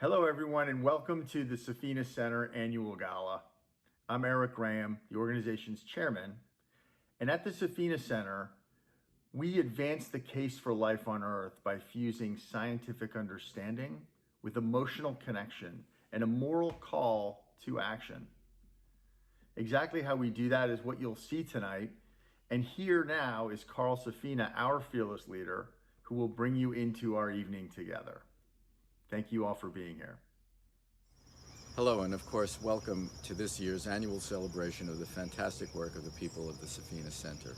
Hello, everyone, and welcome to the Safina Center Annual Gala. I'm Eric Graham, the organization's chairman, and at the Safina Center, we advance the case for life on Earth by fusing scientific understanding with emotional connection and a moral call to action. Exactly how we do that is what you'll see tonight, and here now is Carl Safina, our fearless leader, who will bring you into our evening together. Thank you all for being here. Hello, and of course, welcome to this year's annual celebration of the fantastic work of the people of the Safina Center.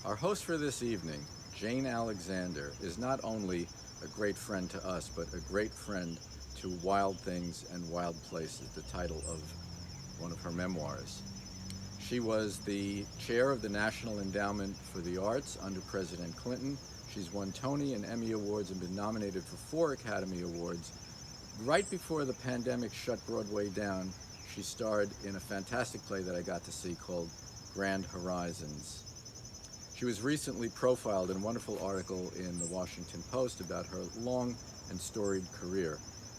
Our host for this evening, Jane Alexander, is not only a great friend to us, but a great friend to Wild Things and Wild Places, the title of one of her memoirs. She was the chair of the National Endowment for the Arts under President Clinton. She's won Tony and Emmy Awards and been nominated for 4 Academy Awards. Right before the pandemic shut Broadway down, she starred in a fantastic play that I got to see called Grand Horizons. She was recently profiled in a wonderful article in the Washington Post about her long and storied career.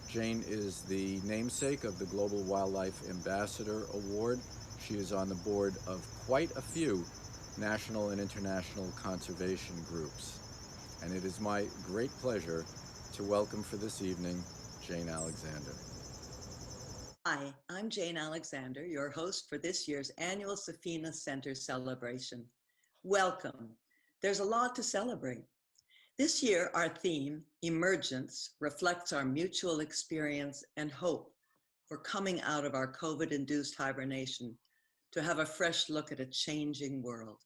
Jane is the namesake of the Global Wildlife Ambassador Award. She is on the board of quite a few national and international conservation groups. And it is my great pleasure to welcome for this evening Jane Alexander. Hi, I'm Jane Alexander, your host for this year's annual Safina Center celebration. Welcome. There's a lot to celebrate. This year, our theme, Emergence, reflects our mutual experience and hope for coming out of our COVID-induced hibernation to have a fresh look at a changing world.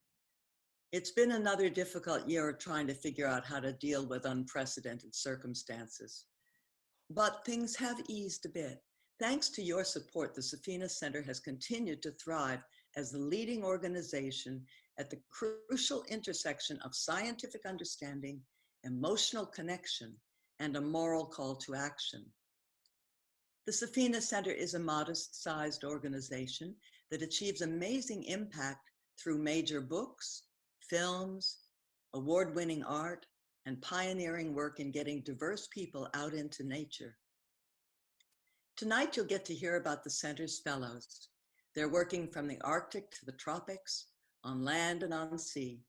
It's been another difficult year trying to figure out how to deal with unprecedented circumstances. But things have eased a bit. Thanks to your support, the Safina Center has continued to thrive as the leading organization at the crucial intersection of scientific understanding, emotional connection, and a moral call to action. The Safina Center is a modest-sized organization that achieves amazing impact through major books, films, award-winning art, and pioneering work in getting diverse people out into nature. Tonight, you'll get to hear about the Center's fellows. They're working from the Arctic to the tropics, on land and on sea.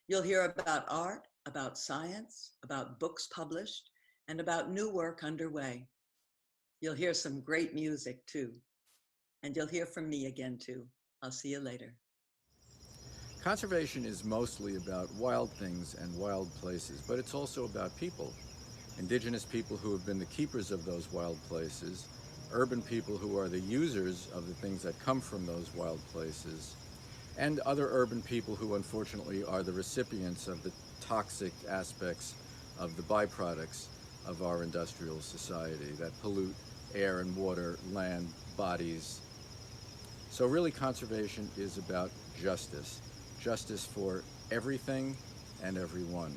You'll hear about art, about science, about books published, and about new work underway. You'll hear some great music too. And you'll hear from me again too. I'll see you later. Conservation is mostly about wild things and wild places, but it's also about people. Indigenous people who have been the keepers of those wild places, urban people who are the users of the things that come from those wild places, and other urban people who unfortunately are the recipients of the toxic aspects of the byproducts of our industrial society that pollute air and water, land, bodies. So really conservation is about justice. Justice for everything and everyone.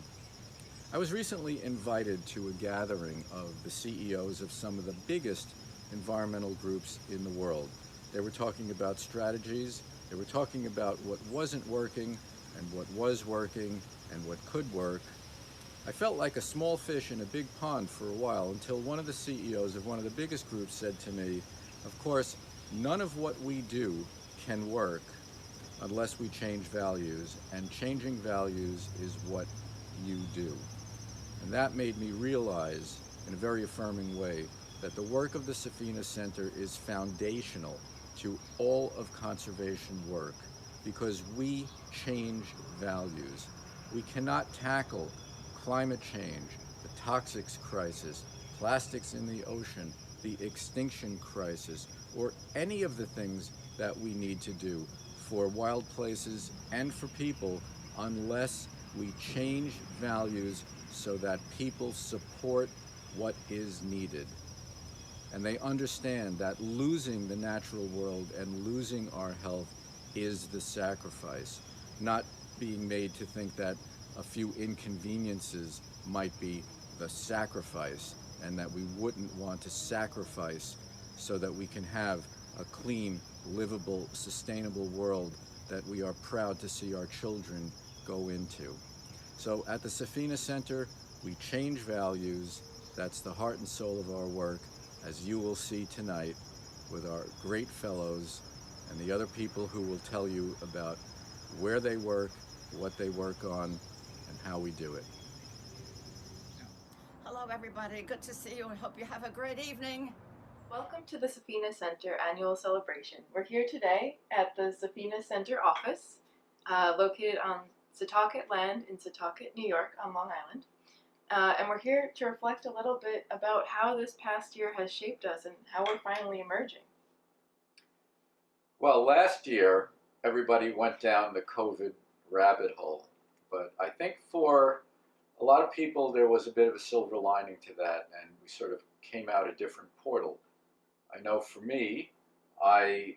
I was recently invited to a gathering of the CEOs of some of the biggest environmental groups in the world. They were talking about strategies, they were talking about what wasn't working and what was working and what could work. I felt like a small fish in a big pond for a while until one of the CEOs of one of the biggest groups said to me, of course, none of what we do can work unless we change values, and changing values is what you do. And that made me realize in a very affirming way that the work of the Safina Center is foundational to all of conservation work because we change values. We cannot tackle climate change, the toxics crisis, plastics in the ocean, the extinction crisis, or any of the things that we need to do for wild places and for people unless we change values so that people support what is needed. And they understand that losing the natural world and losing our health is the sacrifice, not being made to think that a few inconveniences might be the sacrifice and that we wouldn't want to sacrifice so that we can have a clean, livable, sustainable world that we are proud to see our children go into. So at the Safina Center, we change values That's the heart and soul of our work, as you will see tonight with our great fellows and the other people who will tell you about where they work, what they work on, and how we do it. Hello everybody, good to see you. I hope you have a great evening. Welcome to the Safina Center annual celebration. We're here today at the Safina Center office, located on Setauket land in Setauket, New York, on Long Island. And we're here to reflect a little bit about how this past year has shaped us and how we're finally emerging. Well, last year, everybody went down the COVID rabbit hole. But I think for a lot of people, there was a bit of a silver lining to that, and we sort of came out a different portal. I know for me, I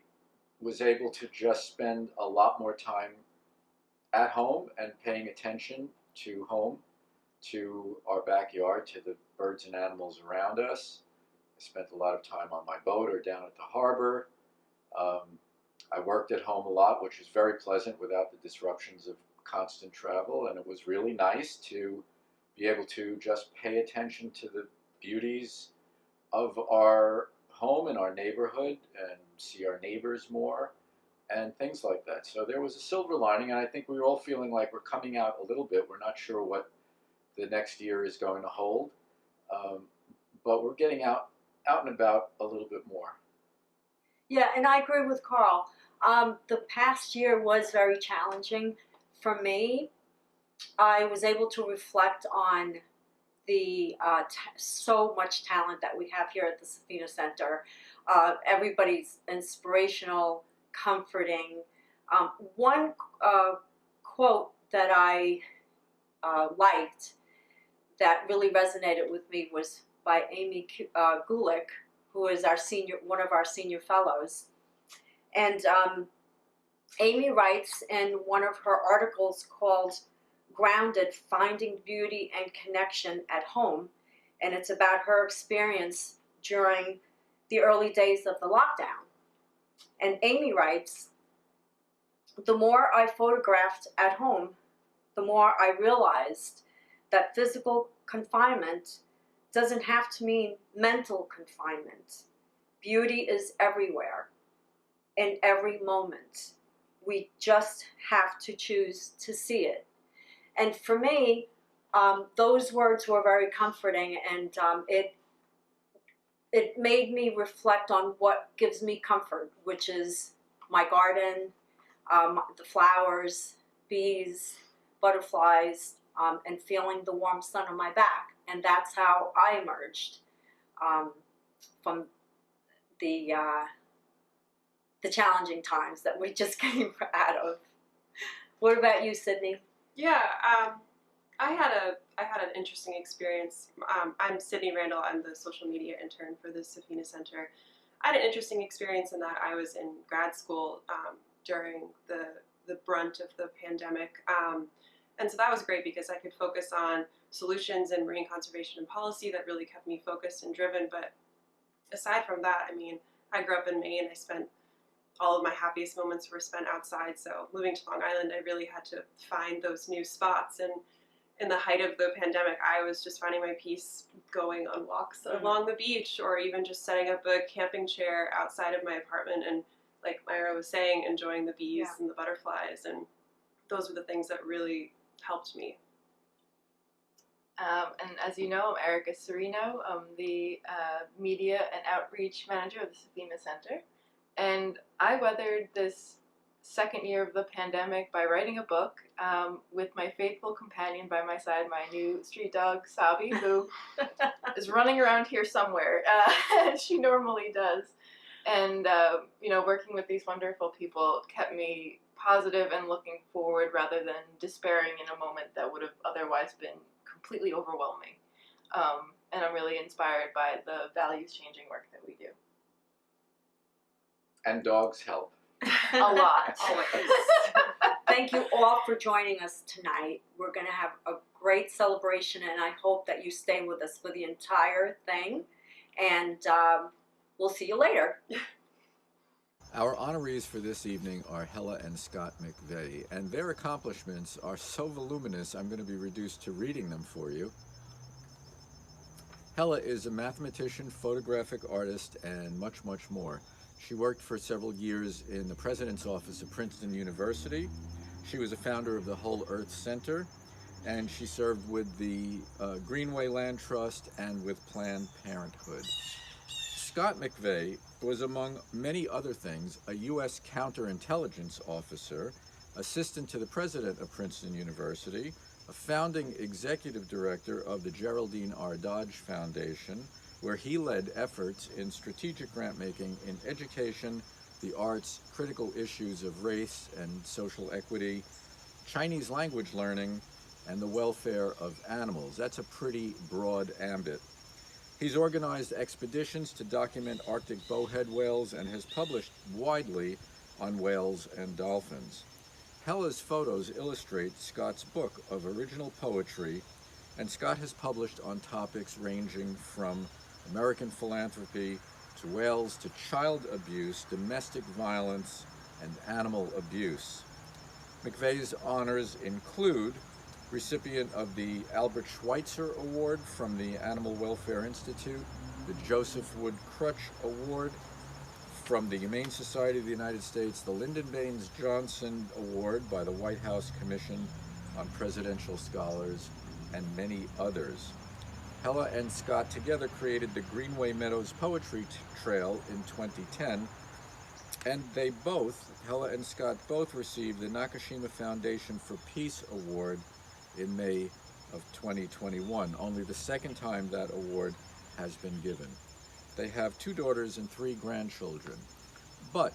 was able to just spend a lot more time at home and paying attention to home, to our backyard, to the birds and animals around us. I spent a lot of time on my boat or down at the harbor. I worked at home a lot, which was very pleasant without the disruptions of constant travel, and it was really nice to be able to just pay attention to the beauties of our home and our neighborhood and see our neighbors more and things like that. So there was a silver lining, and I think we were all feeling like we're coming out a little bit. We're not sure what the next year is going to hold, but we're getting out and about a little bit more. Yeah, and I agree with Carl. The past year was very challenging for me. I was able to reflect on the so much talent that we have here at the Safina Center. Everybody's inspirational, comforting. One quote that I liked that really resonated with me was by Amy Gulick, who is one of our senior fellows. And Amy writes in one of her articles called Grounded, Finding Beauty and Connection at Home, and it's about her experience during the early days of the lockdown. And Amy writes, "The more I photographed at home, the more I realized that physical confinement doesn't have to mean mental confinement. Beauty is everywhere, in every moment. We just have to choose to see it." And for me, those words were very comforting, and it made me reflect on what gives me comfort, which is my garden, the flowers, bees, butterflies, and feeling the warm sun on my back. And that's how I emerged from the challenging times that we just came out of. What about you, Sydney? Yeah, I had an interesting experience. I'm Sydney Randall. I'm the social media intern for the Safina Center. I had an interesting experience in that I was in grad school during the brunt of the pandemic. And so that was great because I could focus on solutions in marine conservation and policy that really kept me focused and driven. But aside from that, I mean, I grew up in Maine. I spent all of my happiest moments were spent outside. So moving to Long Island, I really had to find those new spots. And in the height of the pandemic, I was just finding my peace going on walks along the beach, or even just setting up a camping chair outside of my apartment and, like Myra was saying, enjoying the bees and the butterflies. And those were the things that really helped me. And as you know, I'm Erica Serino. I'm the media and outreach manager of the Safina Center. And I weathered this second year of the pandemic by writing a book with my faithful companion by my side, my new street dog, Sabi, who is running around here somewhere, as she normally does. And, you know, working with these wonderful people kept me positive and looking forward rather than despairing in a moment that would have otherwise been completely overwhelming. And I'm really inspired by the values-changing work that we do. And dogs help. A lot. Always. Thank you all for joining us tonight. We're going to have a great celebration, and I hope that you stay with us for the entire thing. And we'll see you later. Our honorees for this evening are Hella and Scott McVeigh, and their accomplishments are so voluminous I'm going to be reduced to reading them for you. Hella is a mathematician, photographic artist, and much, much more. She worked for several years in the president's office of Princeton University. She was a founder of the Whole Earth Center, and she served with the Greenway Land Trust and with Planned Parenthood. Scott McVeigh was, among many other things, a U.S. counterintelligence officer, assistant to the president of Princeton University, a founding executive director of the Geraldine R. Dodge Foundation, where he led efforts in strategic grant-making in education, the arts, critical issues of race and social equity, Chinese language learning, and the welfare of animals. That's a pretty broad ambit. He's organized expeditions to document Arctic bowhead whales and has published widely on whales and dolphins. Hella's photos illustrate Scott's book of original poetry, and Scott has published on topics ranging from American philanthropy to whales to child abuse, domestic violence, and animal abuse. McVeigh's honors include recipient of the Albert Schweitzer Award from the Animal Welfare Institute, the Joseph Wood Crutch Award from the Humane Society of the United States, the Lyndon Baines Johnson Award by the White House Commission on Presidential Scholars, and many others. Hella and Scott together created the Greenway Meadows Poetry Trail in 2010, and they both, Hella and Scott both received the Nakashima Foundation for Peace Award in May of 2021, only the second time that award has been given. They have 2 daughters and 3 grandchildren. But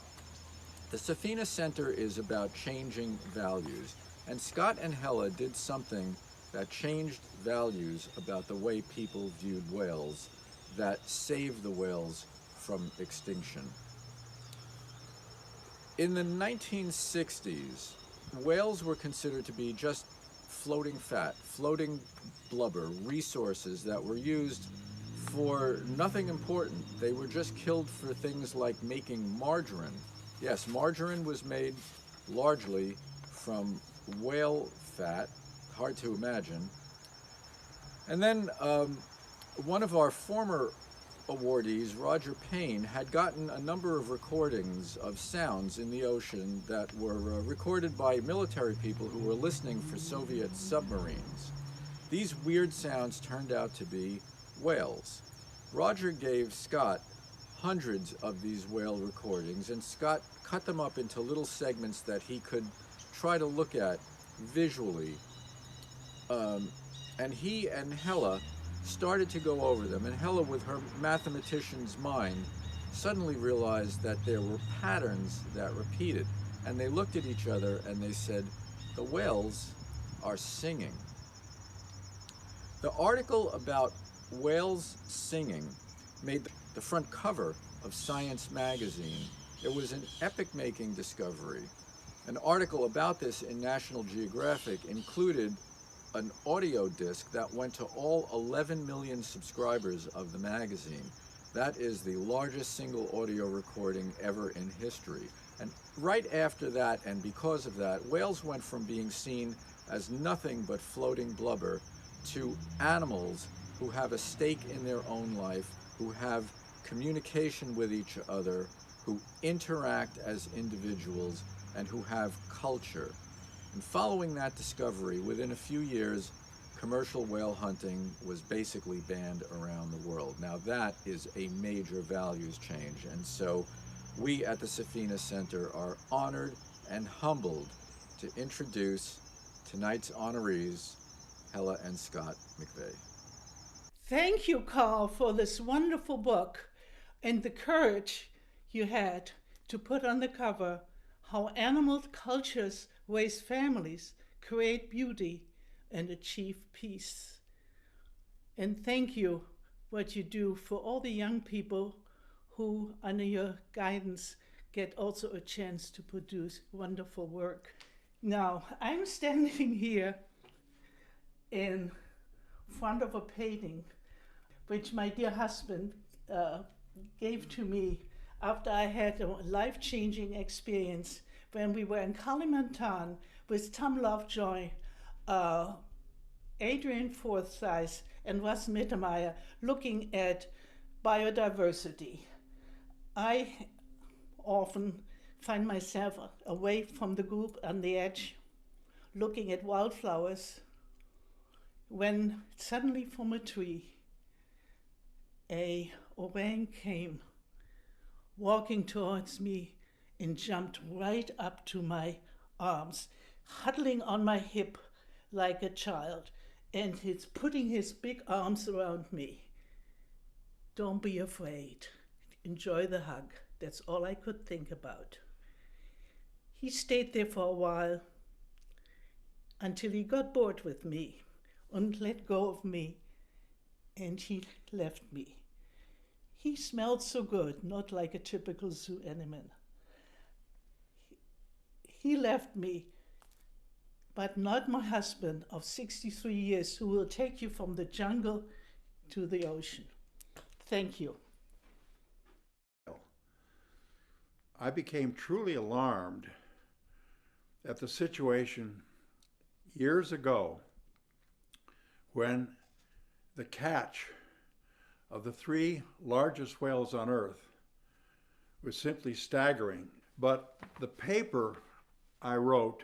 the Safina Center is about changing values, and Scott and Hella did something that changed values about the way people viewed whales, that saved the whales from extinction. In the 1960s, whales were considered to be just floating fat, floating blubber, resources that were used for nothing important. They were just killed for things like making margarine. Yes, margarine was made largely from whale fat, hard to imagine. And then one of our former awardees, Roger Payne, had gotten a number of recordings of sounds in the ocean that were recorded by military people who were listening for Soviet submarines. These weird sounds turned out to be whales. Roger gave Scott hundreds of these whale recordings, and Scott cut them up into little segments that he could try to look at visually. And he and Hella started to go over them, and Hella, with her mathematician's mind, suddenly realized that there were patterns that repeated. And they looked at each other and they said, the whales are singing. The article about whales singing made the front cover of Science magazine. It was an epic-making discovery. An article about this in National Geographic included an audio disc that went to all 11 million subscribers of the magazine. That is the largest single audio recording ever in history. And right after that, and because of that, whales went from being seen as nothing but floating blubber to animals who have a stake in their own life, who have communication with each other, who interact as individuals, and who have culture. And following that discovery, within a few years, commercial whale hunting was basically banned around the world. Now that is a major values change, and so we at the Safina Center are honored and humbled to introduce tonight's honorees, Hella and Scott McVeigh. Thank you, Carl, for this wonderful book and the courage you had to put on the cover how animal cultures raise families, create beauty, and achieve peace. And thank you what you do for all the young people who, under your guidance, get also a chance to produce wonderful work. Now, I'm standing here in front of a painting which my dear husband gave to me after I had a life-changing experience when we were in Kalimantan with Tom Lovejoy Adrian Forsyth and Russ Mittermeier looking at biodiversity. I often find myself away from the group on the edge, looking at wildflowers, when suddenly from a tree, a orang came walking towards me and jumped right up to my arms, huddling on my hip like a child, and he's putting his big arms around me. Don't be afraid. Enjoy the hug. That's all I could think about. He stayed there for a while until he got bored with me and let go of me, and he left me. He smelled so good, not like a typical zoo animal. He left me, but not my husband of 63 years who will take you from the jungle to the ocean. Thank you. I became truly alarmed at the situation years ago when the catch of the 3 largest whales on Earth was simply staggering. But the paper I wrote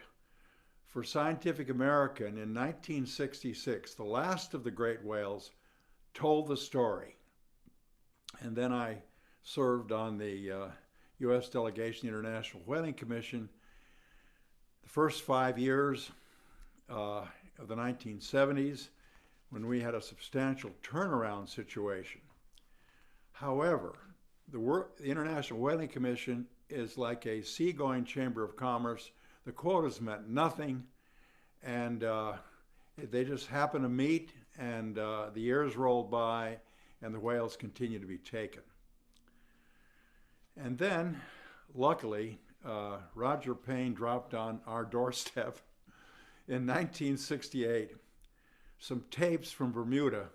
for Scientific American in 1966, the last of the great whales, told the story. And then I served on the U.S. delegation, the International Whaling Commission, the first 5 years of the 1970s, when we had a substantial turnaround situation. However, the International Whaling Commission is like a seagoing chamber of commerce. The quotas meant nothing, and they just happened to meet, and the years rolled by, and the whales continued to be taken. And then, luckily, Roger Payne dropped on our doorstep in 1968 some tapes from Bermuda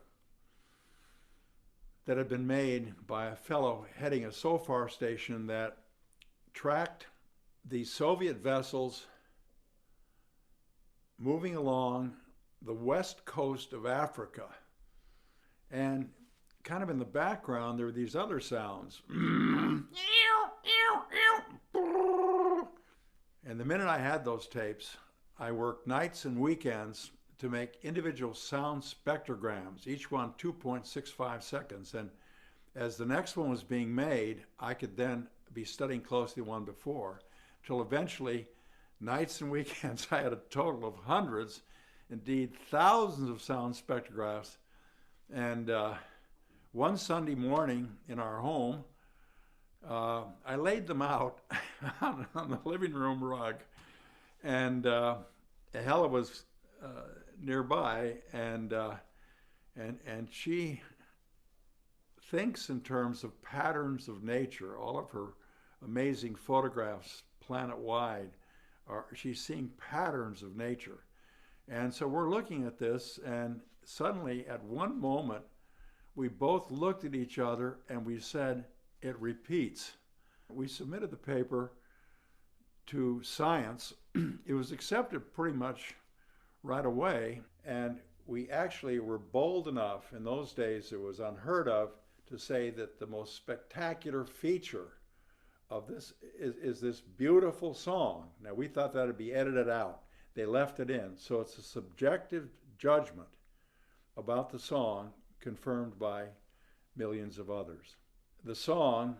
that had been made by a fellow heading a SOFAR station that tracked the Soviet vessels moving along the west coast of Africa. And kind of in the background, there were these other sounds. And the minute I had those tapes, I worked nights and weekends to make individual sound spectrograms, each one 2.65 seconds. And as the next one was being made, I could then be studying closely the one before, till eventually, nights and weekends, I had a total of hundreds, indeed thousands of sound spectrographs. And one Sunday morning in our home, I laid them out on the living room rug, and Hella was nearby, and she thinks in terms of patterns of nature. All of her amazing photographs planet-wide, she's seeing patterns of nature. And so we're looking at this, and suddenly at one moment, we both looked at each other and we said, it repeats. We submitted the paper to Science. It was accepted pretty much right away, and we actually were bold enough, in those days it was unheard of, to say that the most spectacular feature of this is this beautiful song. Now, we thought that would be edited out. They left it in. So it's a subjective judgment about the song confirmed by millions of others. The song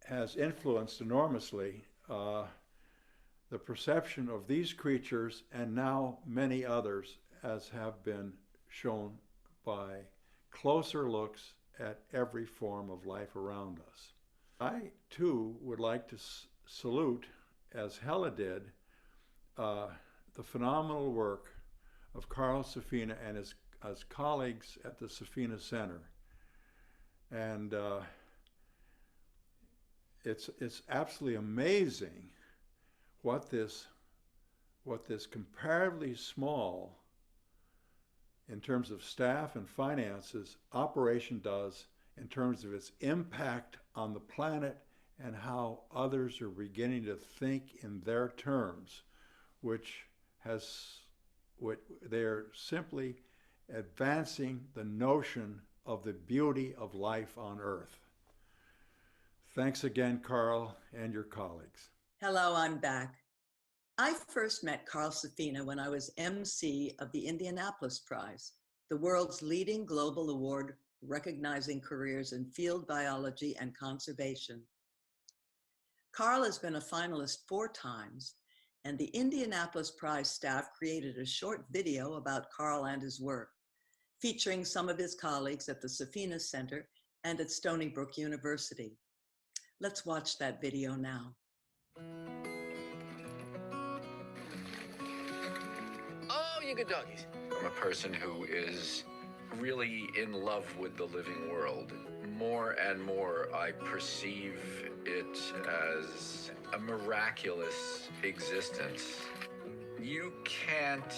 has influenced enormously the perception of these creatures, and now many others, as have been shown by closer looks at every form of life around us. I, too, would like to salute, as Hella did, the phenomenal work of Carl Safina and his colleagues at the Safina Center. And it's absolutely amazing what this comparatively small, in terms of staff and finances, operation does in terms of its impact on the planet and how others are beginning to think in their terms, which they're simply advancing the notion of the beauty of life on Earth. Thanks again, Carl, and your colleagues. Hello, I'm back. I first met Carl Safina when I was MC of the Indianapolis Prize, the world's leading global award recognizing careers in field biology and conservation. Carl has been a finalist 4 times, and the Indianapolis Prize staff created a short video about Carl and his work, featuring some of his colleagues at the Safina Center and at Stony Brook University. Let's watch that video now. Oh, you good doggies. I'm a person who is really in love with the living world. More and more, I perceive it as a miraculous existence. You can't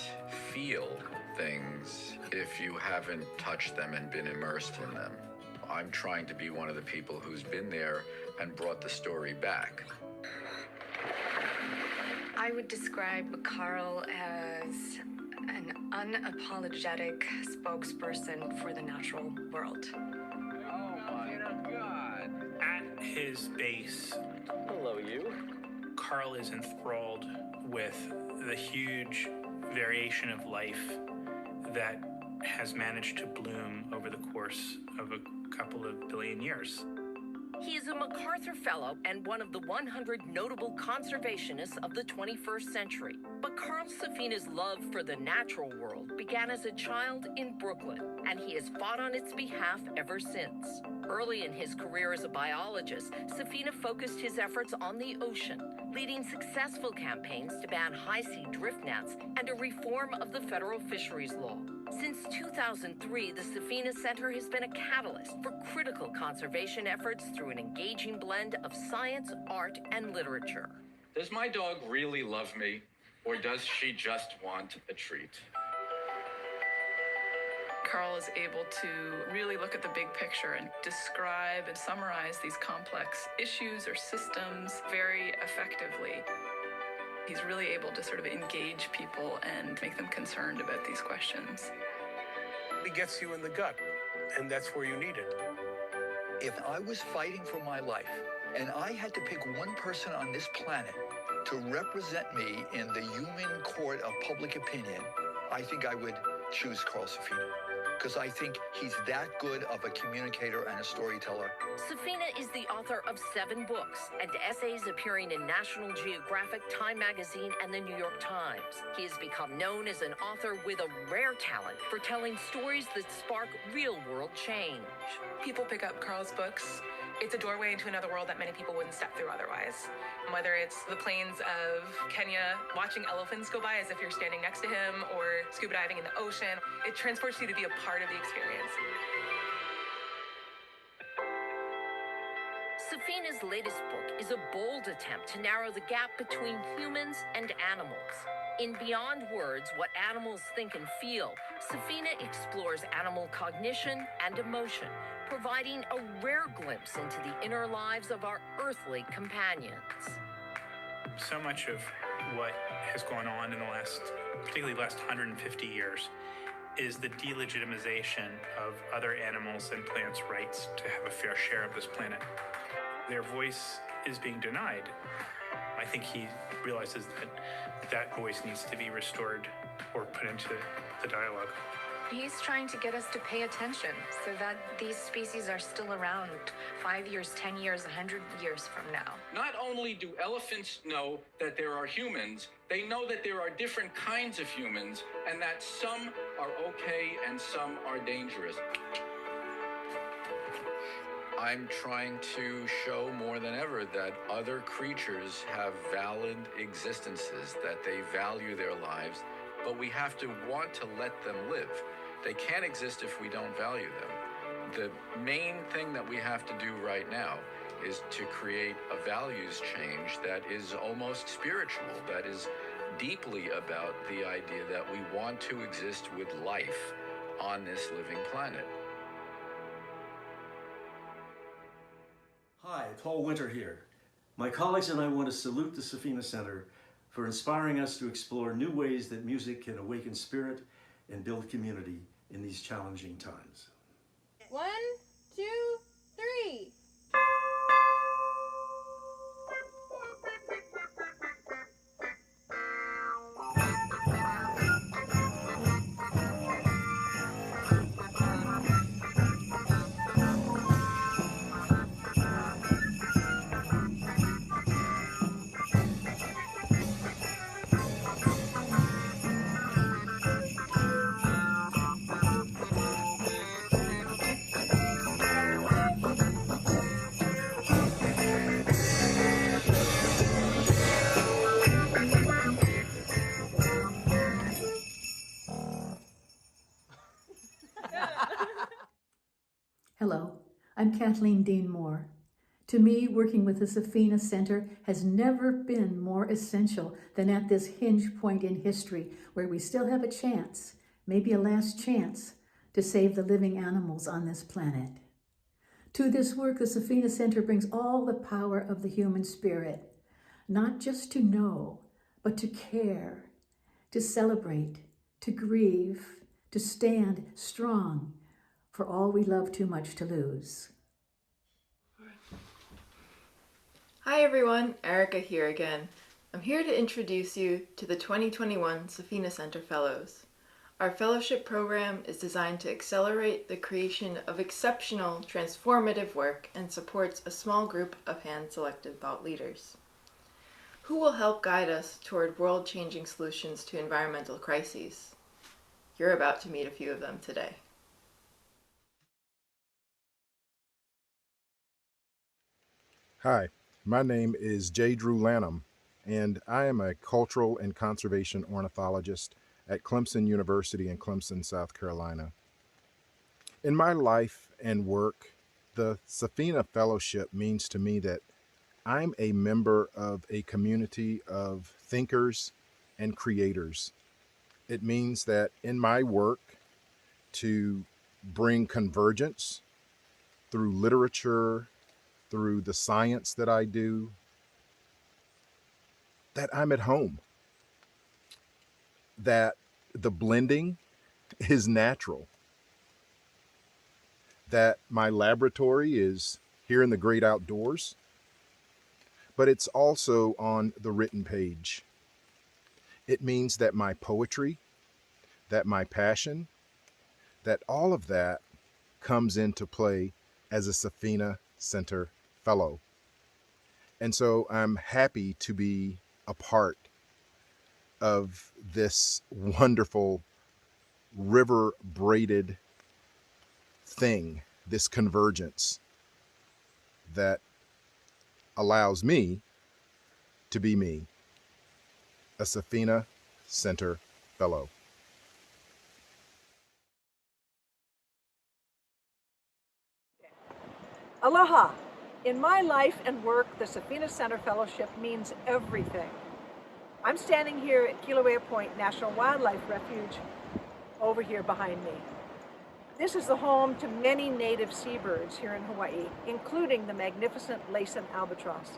feel things if you haven't touched them and been immersed in them. I'm trying to be one of the people who's been there and brought the story back. I would describe Carl as an unapologetic spokesperson for the natural world. Oh my God. At his base, Hello, you. Carl is enthralled with the huge variation of life that has managed to bloom over the course of a couple of billion years. He is a MacArthur Fellow and one of the 100 notable conservationists of the 21st century. But Carl Safina's love for the natural world began as a child in Brooklyn, and he has fought on its behalf ever since. Early in his career as a biologist, Safina focused his efforts on the ocean, leading successful campaigns to ban high-sea drift nets and a reform of the federal fisheries law. Since 2003, the Safina Center has been a catalyst for critical conservation efforts through an engaging blend of science, art, and literature. Does my dog really love me, or does she just want a treat? Carl is able to really look at the big picture and describe and summarize these complex issues or systems very effectively. He's really able to sort of engage people and make them concerned about these questions. It gets you in the gut, and that's where you need it. If I was fighting for my life and I had to pick one person on this planet to represent me in the human court of public opinion, I think I would choose Carl Safina, because I think he's that good of a communicator and a storyteller. Safina is the author of 7 books and essays appearing in National Geographic, Time Magazine, and the New York Times. He has become known as an author with a rare talent for telling stories that spark real-world change. People pick up Carl's books. It's a doorway into another world that many people wouldn't step through otherwise. Whether it's the plains of Kenya, watching elephants go by as if you're standing next to him, or scuba diving in the ocean, it transports you to be a part of the experience. Safina's latest book is a bold attempt to narrow the gap between humans and animals. In Beyond Words, What Animals Think and Feel, Safina explores animal cognition and emotion, providing a rare glimpse into the inner lives of our earthly companions. So much of what has gone on in the last, particularly the last 150 years, is the delegitimization of other animals and plants' rights to have a fair share of this planet. Their voice is being denied. I think he realizes that that voice needs to be restored or put into the dialogue. He's trying to get us to pay attention so that these species are still around 5 years, 10 years, 100 years from now. Not only do elephants know that there are humans, they know that there are different kinds of humans and that some are okay and some are dangerous. I'm trying to show more than ever that other creatures have valid existences, that they value their lives, but we have to want to let them live. They can't exist if we don't value them. The main thing that we have to do right now is to create a values change that is almost spiritual, that is deeply about the idea that we want to exist with life on this living planet. Hi, Paul Winter here. My colleagues and I want to salute the Safina Center for inspiring us to explore new ways that music can awaken spirit and build community in these challenging times. 1, 2, 3. Hello, I'm Kathleen Dean Moore. To me, working with the Safina Center has never been more essential than at this hinge point in history where we still have a chance, maybe a last chance, to save the living animals on this planet. To this work, the Safina Center brings all the power of the human spirit, not just to know, but to care, to celebrate, to grieve, to stand strong for all we love too much to lose. Hi everyone, Erica here again. I'm here to introduce you to the 2021 Safina Center Fellows. Our fellowship program is designed to accelerate the creation of exceptional, transformative work and supports a small group of hand-selected thought leaders who will help guide us toward world-changing solutions to environmental crises. You're about to meet a few of them today. Hi, my name is Drew Lanham, and I am a cultural and conservation ornithologist at Clemson University in Clemson, South Carolina. In my life and work, the Safina Fellowship means to me that I'm a member of a community of thinkers and creators. It means that in my work to bring convergence through literature, through the science that I do, that I'm at home, that the blending is natural, that my laboratory is here in the great outdoors, but it's also on the written page. It means that my poetry, that my passion, that all of that comes into play as a Safina Center Fellow. And so I'm happy to be a part of this wonderful river braided thing, this convergence that allows me to be me, a Safina Center Fellow. Aloha! In my life and work, the Safina Center Fellowship means everything. I'm standing here at Kilauea Point National Wildlife Refuge, over here behind me. This is the home to many native seabirds here in Hawaii, including the magnificent Lacen Albatross.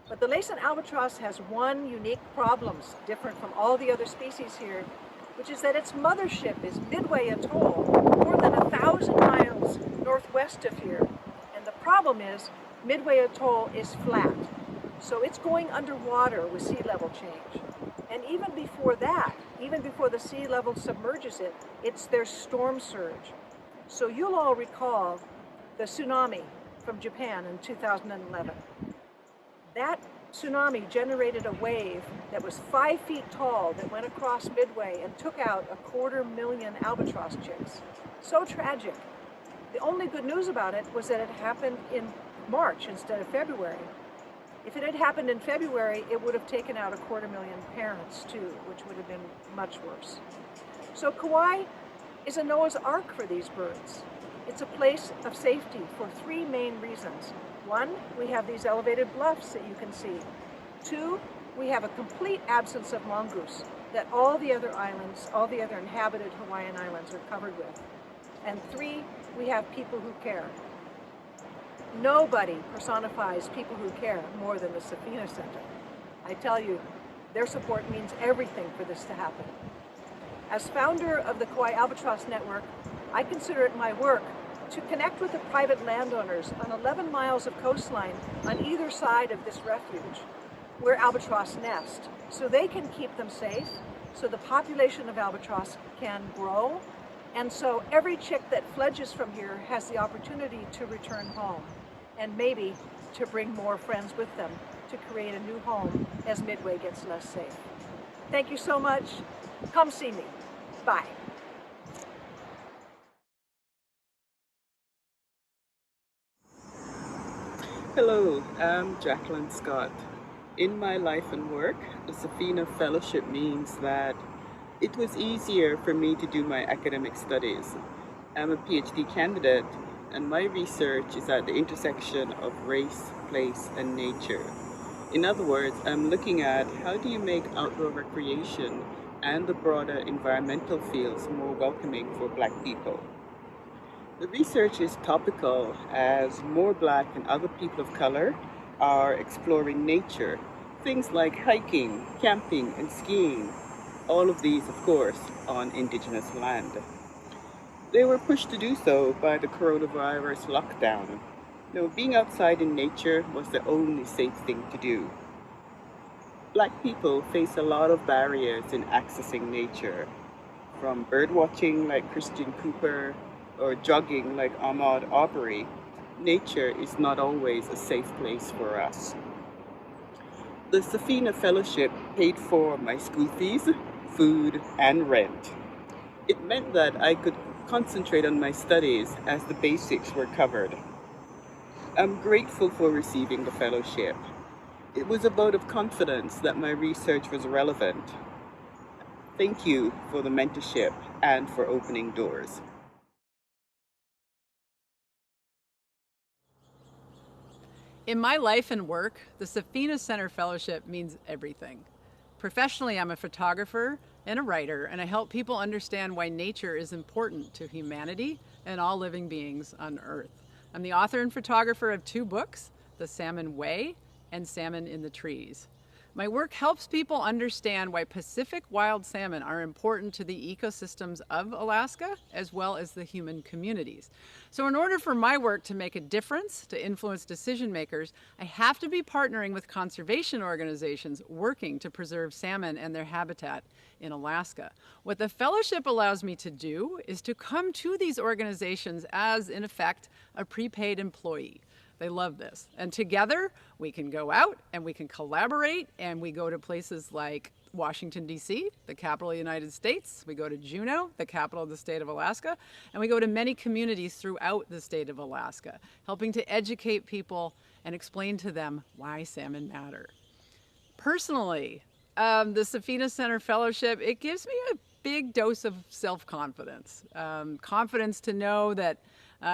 But the Lacen Albatross has one unique problem, different from all the other species here, which is that its mothership is Midway Atoll, more than 1,000 miles northwest of here. And the problem is, Midway Atoll is flat, so it's going underwater with sea level change. And even before that, even before the sea level submerges it, there's storm surge. So you'll all recall the tsunami from Japan in 2011. That tsunami generated a wave that was 5 feet tall that went across Midway and took out 250,000 albatross chicks. So tragic. The only good news about it was that it happened in March instead of February. If it had happened in February, it would have taken out 250,000 parents too, which would have been much worse. So Kauai is a Noah's Ark for these birds. It's a place of safety for three main reasons. One, we have these elevated bluffs that you can see. Two, we have a complete absence of mongoose that all the other islands, all the other inhabited Hawaiian islands are covered with. And three, we have people who care. Nobody personifies people who care more than the Safina Center. I tell you, their support means everything for this to happen. As founder of the Kauai Albatross Network, I consider it my work to connect with the private landowners on 11 miles of coastline on either side of this refuge, where albatross nest, so they can keep them safe, so the population of albatross can grow, and so every chick that fledges from here has the opportunity to return home, and maybe to bring more friends with them to create a new home as Midway gets less safe. Thank you so much. Come see me. Bye. Hello, I'm Jacqueline Scott. In my life and work, the Safina Fellowship means that it was easier for me to do my academic studies. I'm a PhD candidate, and my research is at the intersection of race, place, and nature. In other words, I'm looking at how do you make outdoor recreation and the broader environmental fields more welcoming for Black people. The research is topical as more Black and other people of color are exploring nature, things like hiking, camping, and skiing. All of these, of course, on Indigenous land. They were pushed to do so by the coronavirus lockdown. Being outside in nature was the only safe thing to do. Black people face a lot of barriers in accessing nature, from bird watching like Christian Cooper, or jogging like Ahmaud Arbery. Nature is not always a safe place for us. The Safina Fellowship paid for my school fees, food, and rent. It meant that I could concentrate on my studies as the basics were covered. I'm grateful for receiving the fellowship. It was a vote of confidence that my research was relevant. Thank you for the mentorship and for opening doors. In my life and work, the Safina Center Fellowship means everything. Professionally, I'm a photographer and a writer, and I help people understand why nature is important to humanity and all living beings on Earth. I'm the author and photographer of 2 books, The Salmon Way and Salmon in the Trees. My work helps people understand why Pacific wild salmon are important to the ecosystems of Alaska, as well as the human communities. So in order for my work to make a difference, to influence decision makers, I have to be partnering with conservation organizations working to preserve salmon and their habitat in Alaska. What the fellowship allows me to do is to come to these organizations as, in effect, a prepaid employee. They love this. And together, we can go out and we can collaborate, and we go to places like Washington, D.C., the capital of the United States. We go to Juneau, the capital of the state of Alaska. And we go to many communities throughout the state of Alaska, helping to educate people and explain to them why salmon matter. Personally, the Safina Center Fellowship, it gives me a big dose of self-confidence. Confidence to know that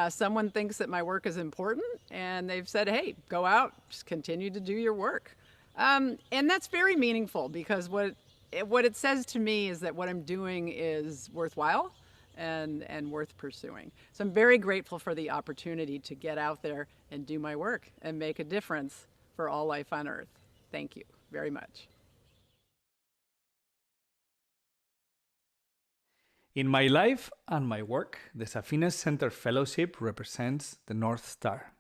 someone thinks that my work is important, and they've said, hey, go out, just continue to do your work. And that's very meaningful, because what it says to me is that what I'm doing is worthwhile and worth pursuing. So I'm very grateful for the opportunity to get out there and do my work and make a difference for all life on Earth. Thank you very much. In my life and my work, the Safina Center Fellowship represents the North Star.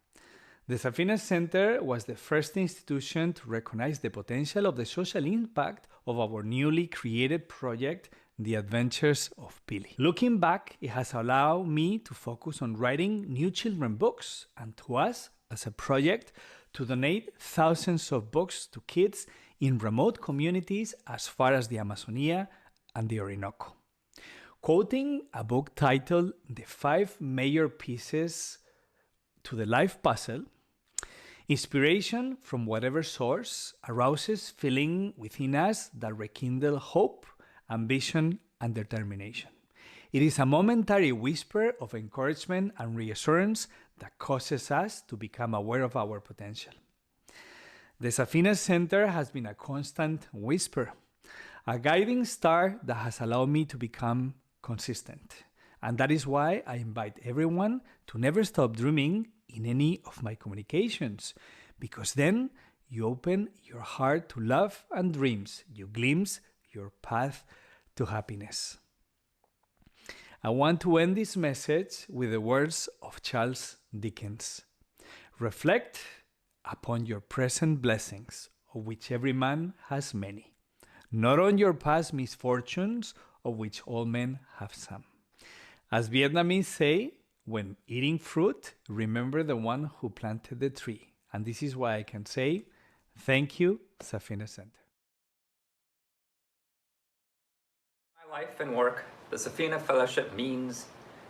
The Safina Center was the first institution to recognize the potential of the social impact of our newly created project, The Adventures of Pili. Looking back, it has allowed me to focus on writing new children's books, and to us, as a project, to donate thousands of books to kids in remote communities as far as the Amazonia and the Orinoco. Quoting a book titled The 5 Major Pieces to the Life Puzzle, inspiration from whatever source arouses feeling within us that rekindle hope, ambition, and determination. It is a momentary whisper of encouragement and reassurance that causes us to become aware of our potential. The Safina Center has been a constant whisper, a guiding star that has allowed me to become consistent. And that is why I invite everyone to never stop dreaming in any of my communications, because then you open your heart to love and dreams, you glimpse your path to happiness. I want to end this message with the words of Charles Dickens. Reflect upon your present blessings, of which every man has many, not on your past misfortunes, of which all men have some. As Vietnamese say, when eating fruit, remember the one who planted the tree. And this is why I can say, thank you, Safina Center. My life and work, the Safina Fellowship means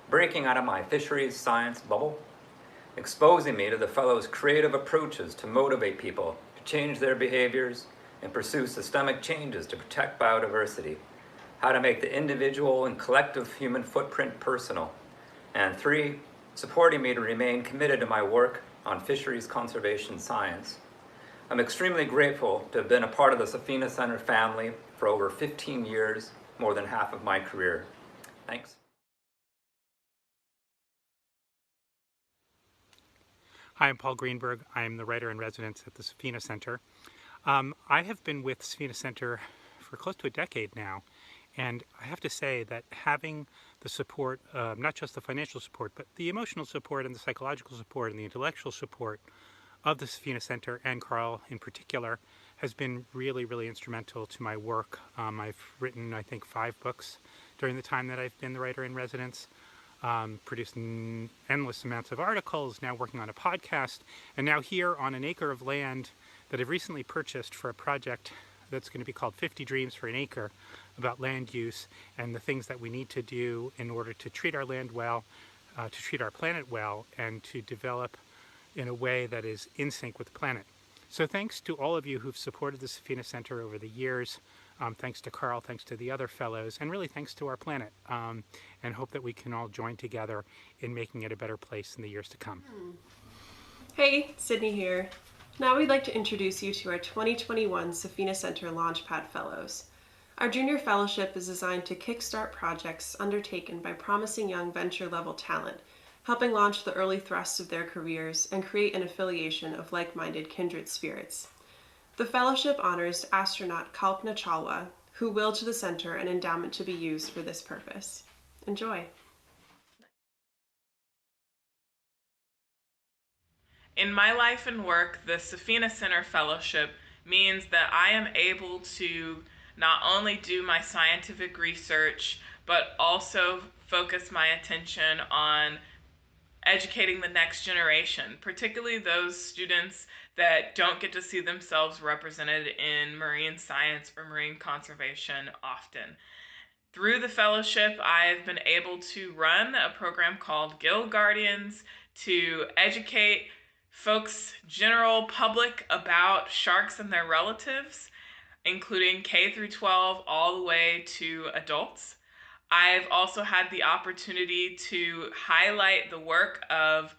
breaking out of my fisheries science bubble, exposing me to the Fellows' creative approaches to motivate people to change their behaviors and pursue systemic changes to protect biodiversity, how to make the individual and collective human footprint personal, and 3, supporting me to remain committed to my work on fisheries conservation science. I'm extremely grateful to have been a part of the Safina Center family for over 15 years, more than half of my career. Thanks. Hi, I'm Paul Greenberg. I'm the writer-in-residence at the Safina Center. I have been with Safina Center for close to a decade now, and I have to say that having the support, not just the financial support, but the emotional support and the psychological support and the intellectual support of the Safina Center, and Carl in particular, has been really, really instrumental to my work. I've written, I think, 5 books during the time that I've been the writer-in-residence. Produced endless amounts of articles, now working on a podcast, and now here on an acre of land that I've recently purchased for a project that's going to be called 50 Dreams for an Acre, about land use and the things that we need to do in order to treat our land well, to treat our planet well, and to develop in a way that is in sync with the planet. So thanks to all of you who've supported the Safina Center over the years. Thanks to Carl, thanks to the other fellows, and really thanks to our planet, and hope that we can all join together in making it a better place in the years to come. Hey, Sydney here. Now we'd like to introduce you to our 2021 Safina Center Launchpad Fellows. Our junior fellowship is designed to kickstart projects undertaken by promising young venture-level talent, helping launch the early thrusts of their careers and create an affiliation of like-minded kindred spirits. The fellowship honors astronaut Kalpana Chawla, who willed to the center an endowment to be used for this purpose. Enjoy. In my life and work, the Safina Center Fellowship means that I am able to not only do my scientific research, but also focus my attention on educating the next generation, particularly those students that don't get to see themselves represented in marine science or marine conservation often. Through the fellowship, I've been able to run a program called Gill Guardians to educate folks, general public, about sharks and their relatives, including K through 12 all the way to adults. I've also had the opportunity to highlight the work of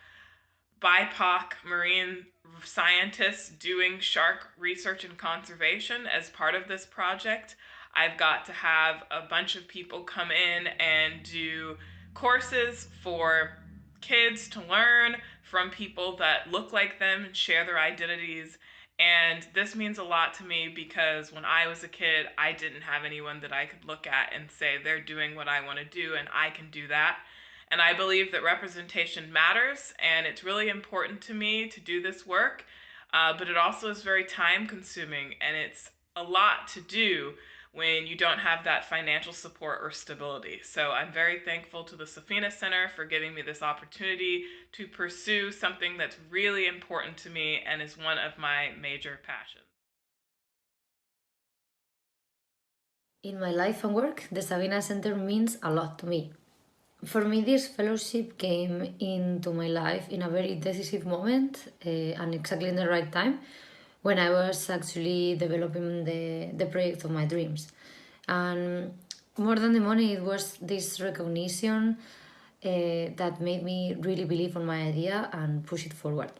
BIPOC marine scientists doing shark research and conservation as part of this project. I've got to have a bunch of people come in and do courses for kids to learn from people that look like them and share their identities. And this means a lot to me because when I was a kid, I didn't have anyone that I could look at and say they're doing what I want to do and I can do that. And I believe that representation matters, and it's really important to me to do this work, but it also is very time consuming, and it's a lot to do when you don't have that financial support or stability. So I'm very thankful to the Safina Center for giving me this opportunity to pursue something that's really important to me and is one of my major passions. In my life and work, the Safina Center means a lot to me. For me, this fellowship came into my life in a very decisive moment and exactly in the right time, when I was actually developing the project of my dreams. And more than the money, it was this recognition that made me really believe on my idea and push it forward.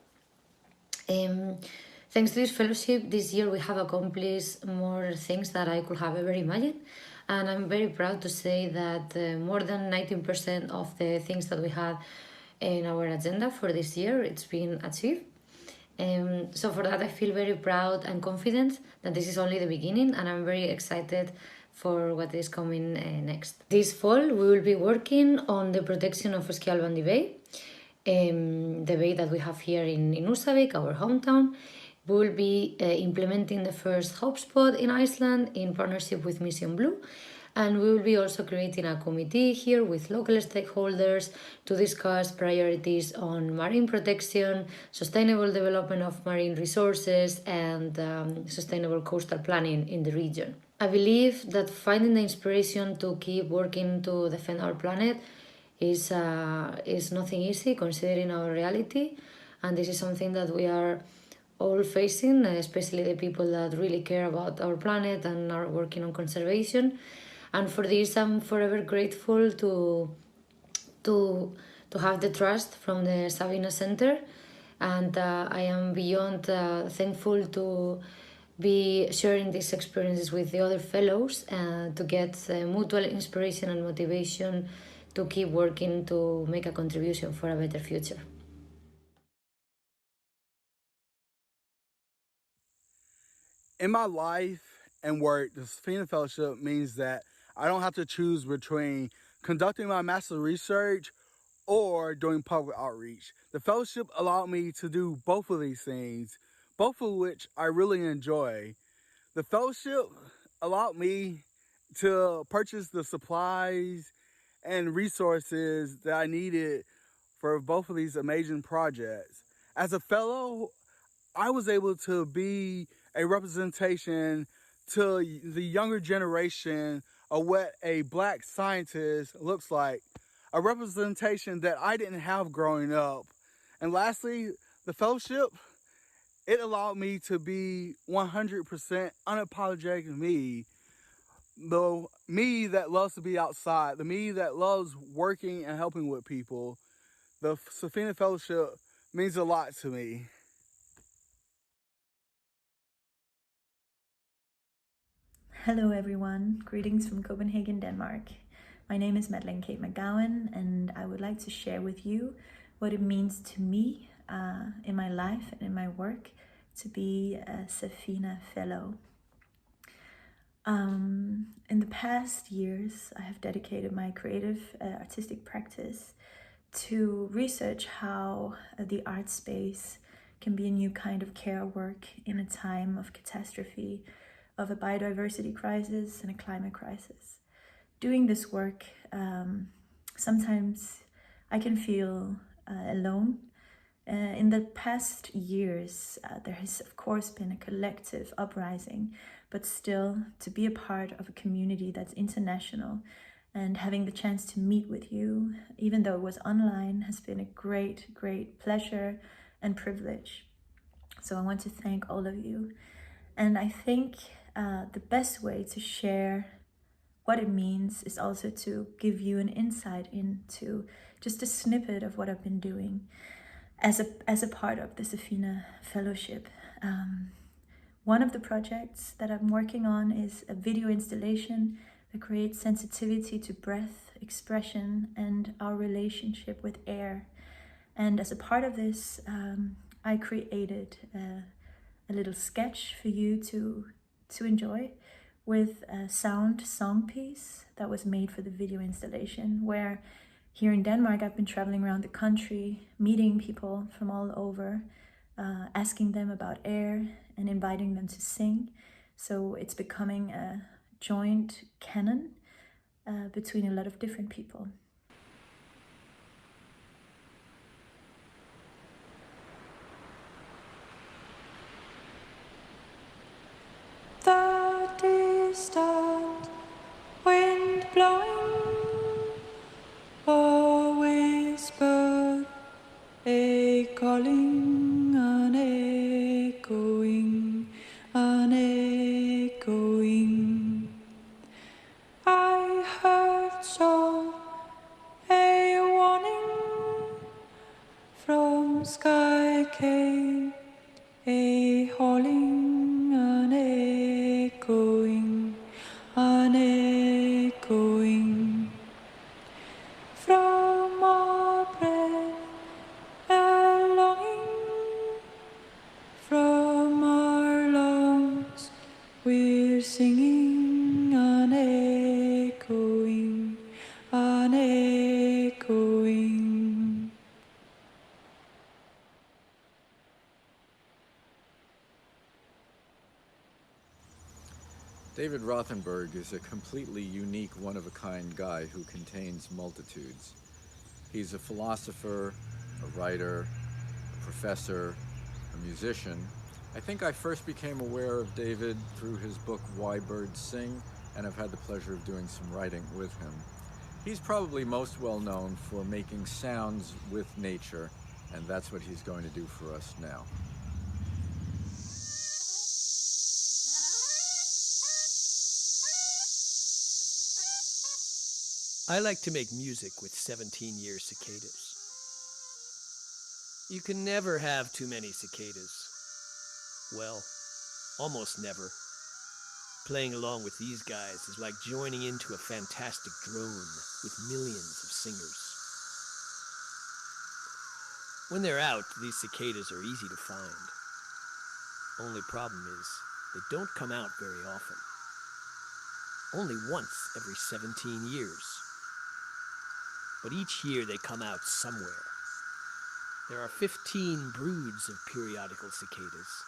Thanks to this fellowship, this year we have accomplished more things that I could have ever imagined. And I'm very proud to say that more than 19% of the things that we had in our agenda for this year, it's been achieved. So for that, I feel very proud and confident that this is only the beginning, and I'm very excited for what is coming next. This fall, we will be working on the protection of Skialbandi Bay, the bay that we have here in Húsavík, our hometown. We will be implementing the first hotspot in Iceland in partnership with Mission Blue, and we will be also creating a committee here with local stakeholders to discuss priorities on marine protection, sustainable development of marine resources, and sustainable coastal planning in the region. I believe that finding the inspiration to keep working to defend our planet is nothing easy considering our reality, and this is something that we are all facing, especially the people that really care about our planet and are working on conservation. And for this, I'm forever grateful to have the trust from the Safina Center, and I am beyond thankful to be sharing these experiences with the other fellows to get mutual inspiration and motivation to keep working to make a contribution for a better future. In my life and work, the Safina Fellowship means that I don't have to choose between conducting my master's research or doing public outreach. The fellowship allowed me to do both of these things, both of which I really enjoy. The fellowship allowed me to purchase the supplies and resources that I needed for both of these amazing projects. As a fellow, I was able to be a representation to the younger generation of what a Black scientist looks like, a representation that I didn't have growing up. And lastly, the fellowship, it allowed me to be 100% unapologetic me, the me that loves to be outside, the me that loves working and helping with people. The Safina Fellowship means a lot to me. Hello everyone, greetings from Copenhagen, Denmark. My name is Madeleine Kate McGowan, and I would like to share with you what it means to me in my life and in my work to be a Safina Fellow. In the past years, I have dedicated my creative artistic practice to research how the art space can be a new kind of care work in a time of catastrophe, of a biodiversity crisis and a climate crisis. Doing this work, sometimes I can feel alone. In the past years, there has of course been a collective uprising, but still to be a part of a community that's international and having the chance to meet with you, even though it was online, has been a great, great pleasure and privilege. So I want to thank all of you. And I think the best way to share what it means is also to give you an insight into just a snippet of what I've been doing as a part of the Safina Fellowship. One of the projects that I'm working on is a video installation that creates sensitivity to breath, expression, and our relationship with air. And as a part of this, I created a little sketch for you to enjoy with a sound song piece that was made for the video installation, where here in Denmark I've been traveling around the country, meeting people from all over, asking them about air and inviting them to sing. So it's becoming a joint canon between a lot of different people. The distant wind blowing, a whisper, a calling, an echoing, an echoing. I heard so a warning from sky came, a howling, an echoing, an echoing. From our breath, a longing, from our lungs, we're singing an David Rothenberg is a completely unique, one-of-a-kind guy who contains multitudes. He's a philosopher, a writer, a professor, a musician. I think I first became aware of David through his book Why Birds Sing, and I've had the pleasure of doing some writing with him. He's probably most well known for making sounds with nature, and that's what he's going to do for us now. I like to make music with 17-year cicadas. You can never have too many cicadas. Well, almost never. Playing along with these guys is like joining into a fantastic drone with millions of singers. When they're out, these cicadas are easy to find. Only problem is, they don't come out very often. Only once every 17 years. But each year they come out somewhere. There are 15 broods of periodical cicadas,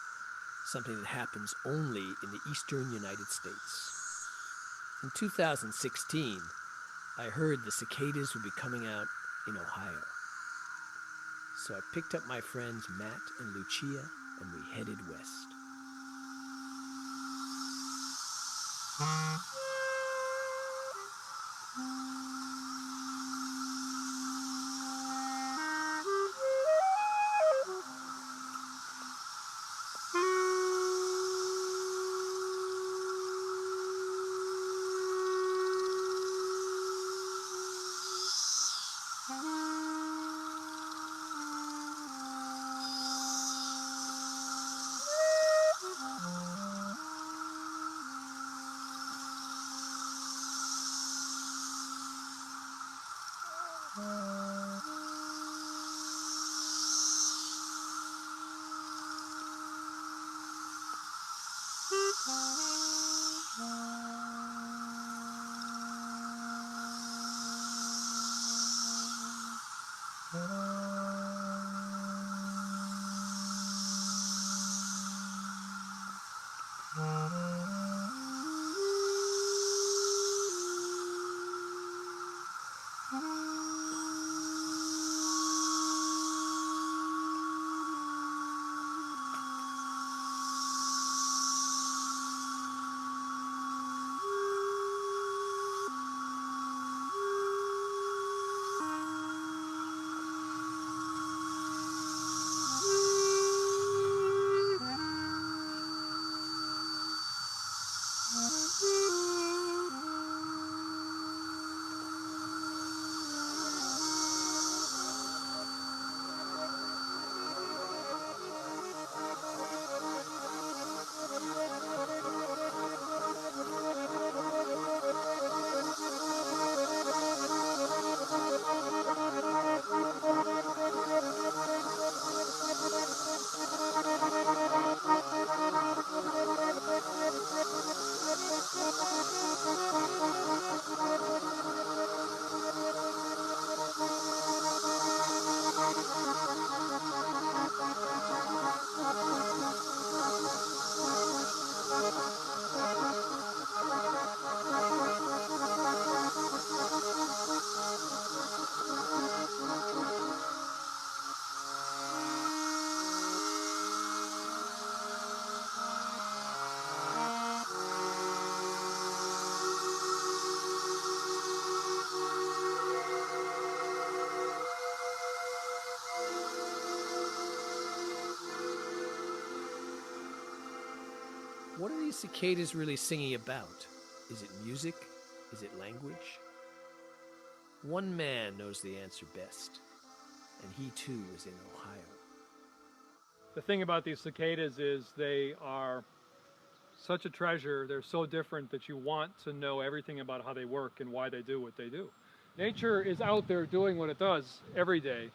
something that happens only in the eastern United States. In 2016, I heard the cicadas would be coming out in Ohio. So I picked up my friends Matt and Lucia, and we headed west. What are these cicadas really singing about? Is it music? Is it language? One man knows the answer best, and he too is in Ohio. The thing about these cicadas is they are such a treasure. They're so different that you want to know everything about how they work and why they do what they do. Nature is out there doing what it does every day,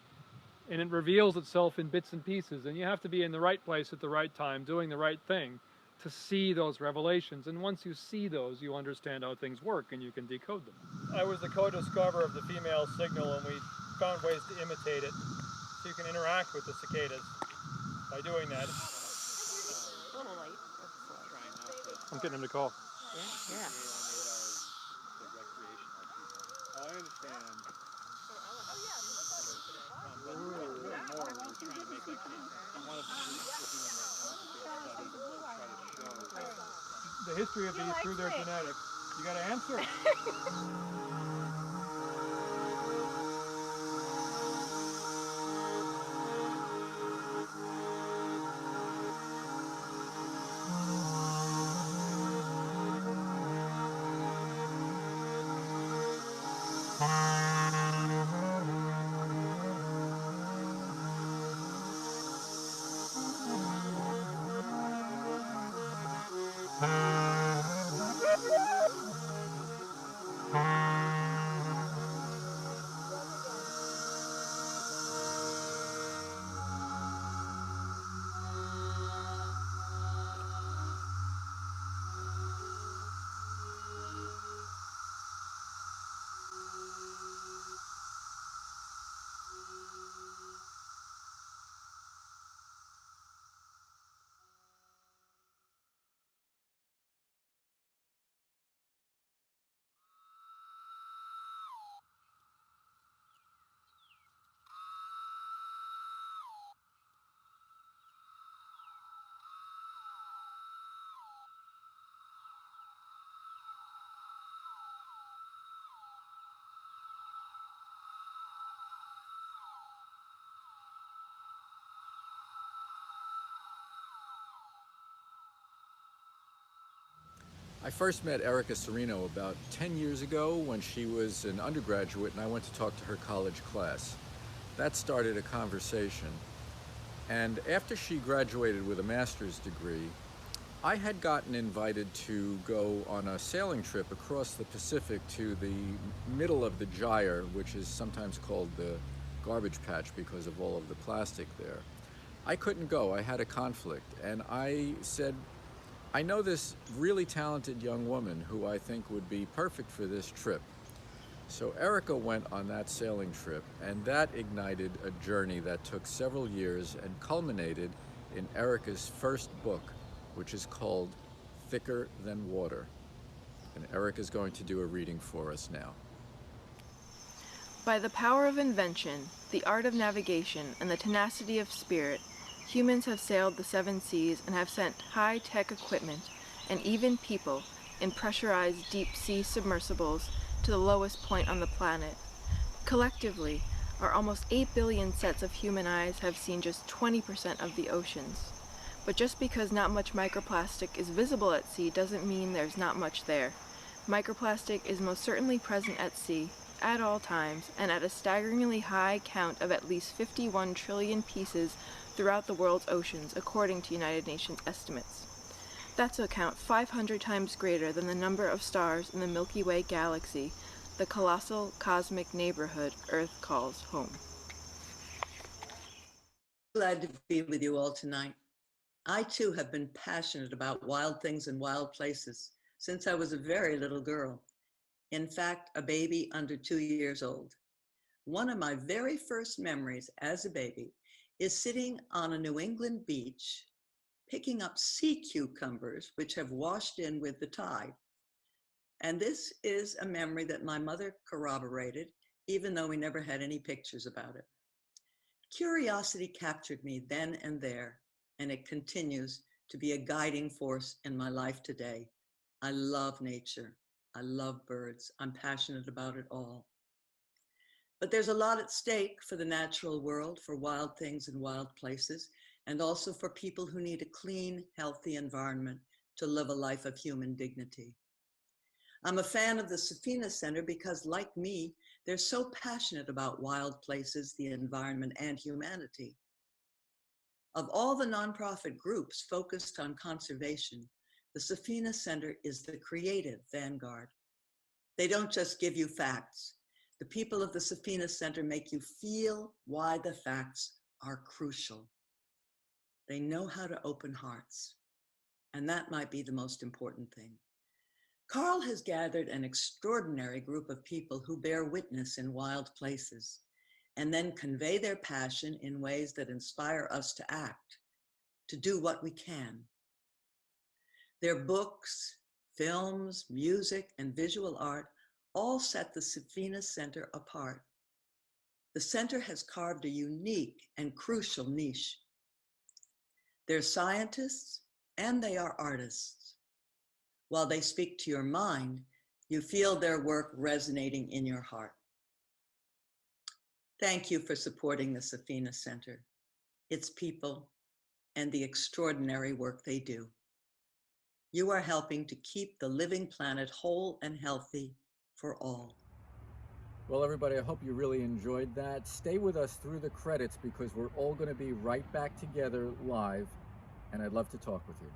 and it reveals itself in bits and pieces, and you have to be in the right place at the right time, doing the right thing to see those revelations. And once you see those, you understand how things work and you can decode them. I was the co-discoverer of the female signal, and we found ways to imitate it so you can interact with the cicadas by doing that. I'm getting them to call. Yeah. Oh, I understand. The history of these through their genetics. You got to answer. I first met Erica Serino about 10 years ago when she was an undergraduate and I went to talk to her college class. That started a conversation. And after she graduated with a master's degree, I had gotten invited to go on a sailing trip across the Pacific to the middle of the gyre, which is sometimes called the garbage patch because of all of the plastic there. I couldn't go, I had a conflict, and I said, I know this really talented young woman who I think would be perfect for this trip. So Erica went on that sailing trip, and that ignited a journey that took several years and culminated in Erica's first book, which is called Thicker Than Water. And Erica's going to do a reading for us now. By the power of invention, the art of navigation, and the tenacity of spirit, humans have sailed the 7 seas and have sent high-tech equipment and even people in pressurized deep-sea submersibles to the lowest point on the planet. Collectively, our almost 8 billion sets of human eyes have seen just 20% of the oceans. But just because not much microplastic is visible at sea doesn't mean there's not much there. Microplastic is most certainly present at sea, at all times, and at a staggeringly high count of at least 51 trillion pieces throughout the world's oceans, according to United Nations estimates. That's a count 500 times greater than the number of stars in the Milky Way galaxy, the colossal cosmic neighborhood Earth calls home. Glad to be with you all tonight. I too have been passionate about wild things and wild places since I was a very little girl. In fact, a baby under 2 years old. One of my very first memories as a baby is sitting on a New England beach, picking up sea cucumbers, which have washed in with the tide. And this is a memory that my mother corroborated, even though we never had any pictures about it. Curiosity captured me then and there, and it continues to be a guiding force in my life today. I love nature. I love birds. I'm passionate about it all. But there's a lot at stake for the natural world, for wild things and wild places, and also for people who need a clean, healthy environment to live a life of human dignity. I'm a fan of the Safina Center because, like me, they're so passionate about wild places, the environment, and humanity. Of all the nonprofit groups focused on conservation, the Safina Center is the creative vanguard. They don't just give you facts. The people of the Safina Center make you feel why the facts are crucial. They know how to open hearts, and that might be the most important thing. Carl has gathered an extraordinary group of people who bear witness in wild places and then convey their passion in ways that inspire us to act, to do what we can. Their books, Films, music, and visual art all set the Safina Center apart. The center has carved a unique and crucial niche. They're scientists and they are artists. While they speak to your mind, you feel their work resonating in your heart. Thank you for supporting the Safina Center, its people, and the extraordinary work they do. You are helping to keep the living planet whole and healthy for all. Well, everybody, I hope you really enjoyed that. Stay with us through the credits because we're all going to be right back together live, and I'd love to talk with you.